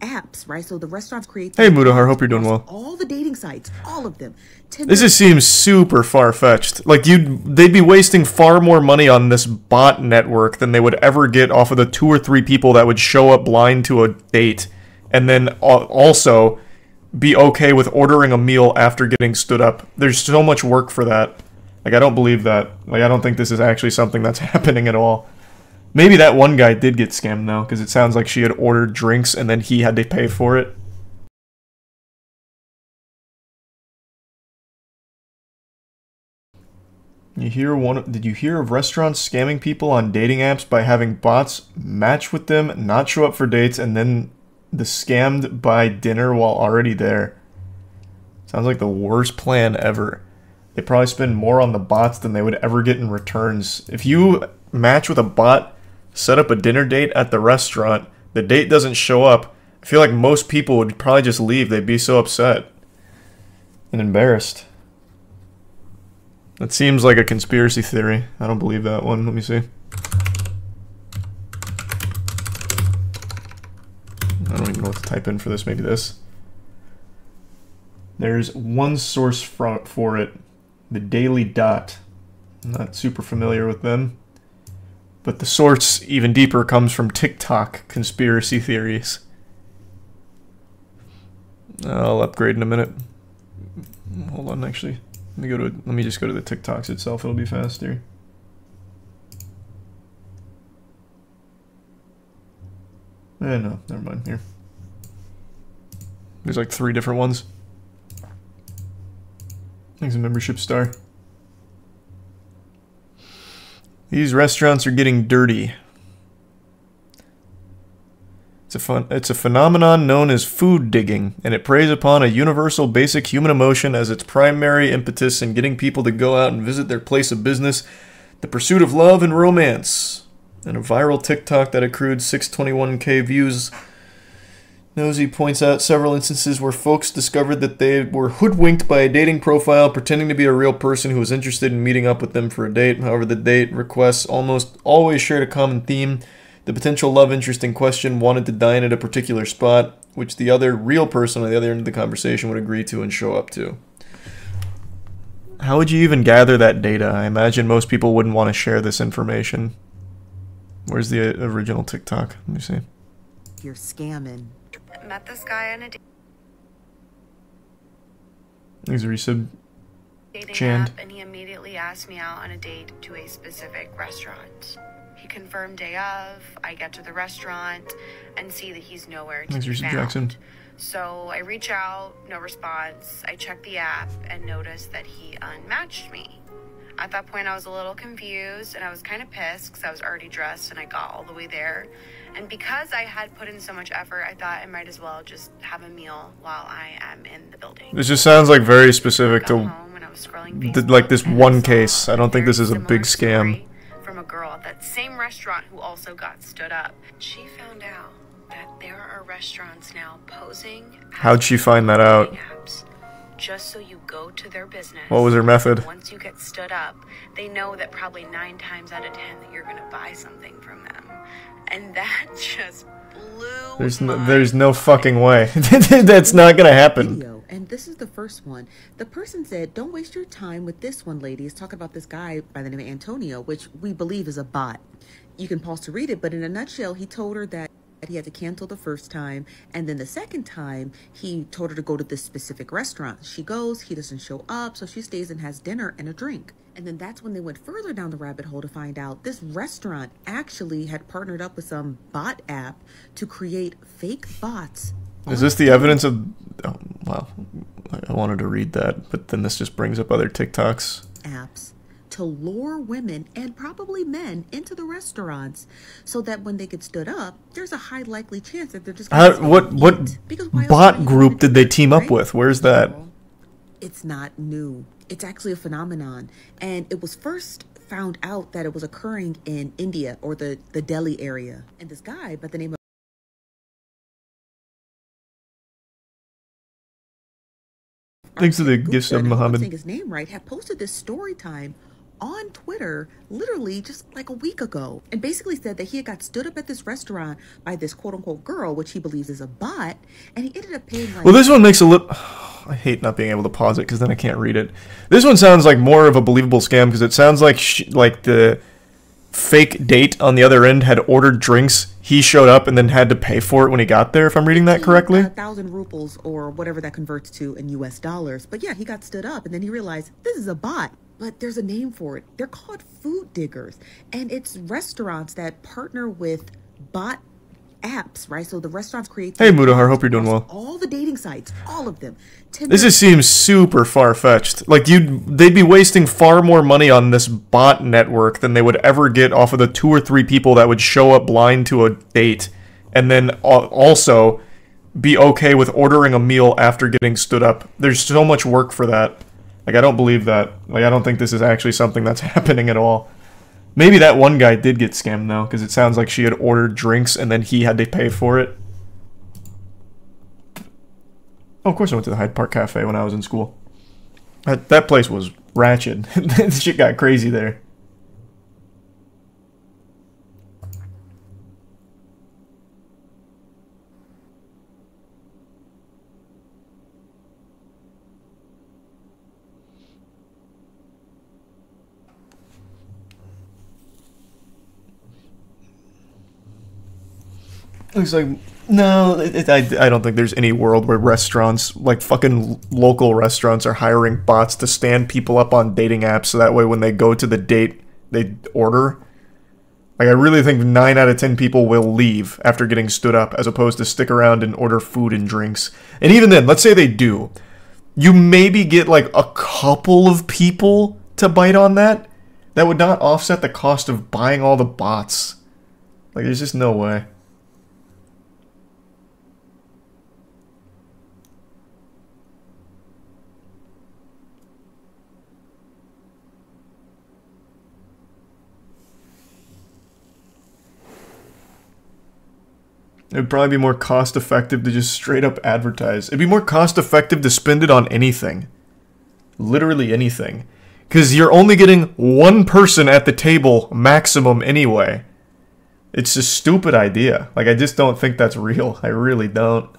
apps, right? So the restaurants create... Hey, Mudahar, hope you're doing well. All the dating sites, all of them. This just seems super far-fetched. Like, they'd be wasting far more money on this bot network than they would ever get off of the 2 or 3 people that would show up blind to a date, and then also be okay with ordering a meal after getting stood up. There's so much work for that. Like, I don't believe that. Like, I don't think this is actually something that's happening at all. Maybe that one guy did get scammed, though, because it sounds like she had ordered drinks and then he had to pay for it. Did you hear of restaurants scamming people on dating apps by having bots match with them, not show up for dates, and then the scammed buy dinner while already there? Sounds like the worst plan ever. They probably spend more on the bots than they would ever get in returns. If you match with a bot, set up a dinner date at the restaurant, the date doesn't show up, I feel like most people would probably just leave. They'd be so upset and embarrassed. That seems like a conspiracy theory. I don't believe that one. Let me see. I don't even know what to type in for this. Maybe this. There's one source for it. The Daily Dot. I'm not super familiar with them. But the source, even deeper, comes from TikTok conspiracy theories. I'll upgrade in a minute. Hold on, actually. Let me just go to the TikToks itself. It'll be faster. No, never mind. Here. There's like 3 different ones. Thanks a membership star. These restaurants are getting dirty. It's a phenomenon known as food digging, and it preys upon a universal basic human emotion as its primary impetus in getting people to go out and visit their place of business, the pursuit of love and romance. And a viral TikTok that accrued 621k views. Nosy points out several instances where folks discovered that they were hoodwinked by a dating profile pretending to be a real person who was interested in meeting up with them for a date. However, the date requests almost always shared a common theme. The potential love interest in question wanted to dine at a particular spot, which the other real person on the other end of the conversation would agree to and show up to. How would you even gather that data? I imagine most people wouldn't want to share this information. Where's the original TikTok? Let me see. You're scamming. Met this guy on a He's a resub. dating app, and he immediately asked me out on a date to a specific restaurant. He confirmed day of. I get to the restaurant and see that he's nowhere to be found. Jackson. So I reach out, no response. I check the app and notice that he unmatched me. At that point, I was a little confused and I was kind of pissed because I was already dressed and I got all the way there. And because I had put in so much effort, I thought I might as well just have a meal while I am in the building. This just sounds like very specific to like this one case. I don't think this is a big scam. From a girl at that same restaurant who also got stood up. She found out that there are restaurants now posing. How'd she find that out? Apps, just so you go to their business. What was her method? Once you get stood up, they know that probably 9 times out of 10 that you're going to buy something from them. And that just blew there's no fucking way. That's not going to happen. Video. And this is the first one. The person said, don't waste your time with this one, ladies. Talk about this guy by the name of Antonio, which we believe is a bot. You can pause to read it, but in a nutshell, he told her that he had to cancel the first time. And then the second time, he told her to go to this specific restaurant. She goes, he doesn't show up, so she stays and has dinner and a drink. And then that's when they went further down the rabbit hole to find out this restaurant actually had partnered up with some bot app to create fake bots. Is this the evidence of... Oh, wow. I wanted to read that, but then this just brings up other TikToks. Apps to lure women and probably men into the restaurants so that when they get stood up, there's a high likely chance that they're just going to what bot group did they team up with? Where's that? It's not new. It's actually a phenomenon. And it was first found out that it was occurring in India or the Delhi area. And this guy by the name of Thanks to the gifts of Muhammad. His name right, had posted this story time on Twitter literally just like a week ago, and basically said that he had got stood up at this restaurant by this quote-unquote girl, which he believes is a bot, and he ended up paying like... Well, this one makes a little... I hate not being able to pause it because then I can't read it. This one sounds like more of a believable scam because it sounds like the fake date on the other end had ordered drinks. He showed up and then had to pay for it when he got there, if I'm reading that correctly. 1,000 rubles or whatever that converts to in US dollars. But yeah, he got stood up and then he realized this is a bot. But there's a name for it. They're called food diggers. And it's restaurants that partner with bot apps, right? So the restaurants create... Hey, Mudahar, hope you're doing well. All the dating sites, all of them. This just seems super far-fetched. Like, they'd be wasting far more money on this bot network than they would ever get off of the 2 or 3 people that would show up blind to a date and then also be okay with ordering a meal after getting stood up. There's so much work for that. Like, I don't believe that. Like, I don't think this is actually something that's happening at all. Maybe that one guy did get scammed, though, because it sounds like she had ordered drinks and then he had to pay for it. Oh, of course I went to the Hyde Park Cafe when I was in school. That place was ratchet. This shit got crazy there. Looks like... No, I don't think there's any world where restaurants, like fucking local restaurants, are hiring bots to stand people up on dating apps so that way when they go to the date, they order. Like, I really think 9 out of 10 people will leave after getting stood up as opposed to stick around and order food and drinks. And even then, let's say they do. You maybe get like a couple of people to bite on that. That would not offset the cost of buying all the bots. Like, there's just no way. It would probably be more cost-effective to just straight-up advertise. It'd be more cost-effective to spend it on anything. Literally anything. Because you're only getting one person at the table maximum anyway. It's a stupid idea. Like, I just don't think that's real. I really don't.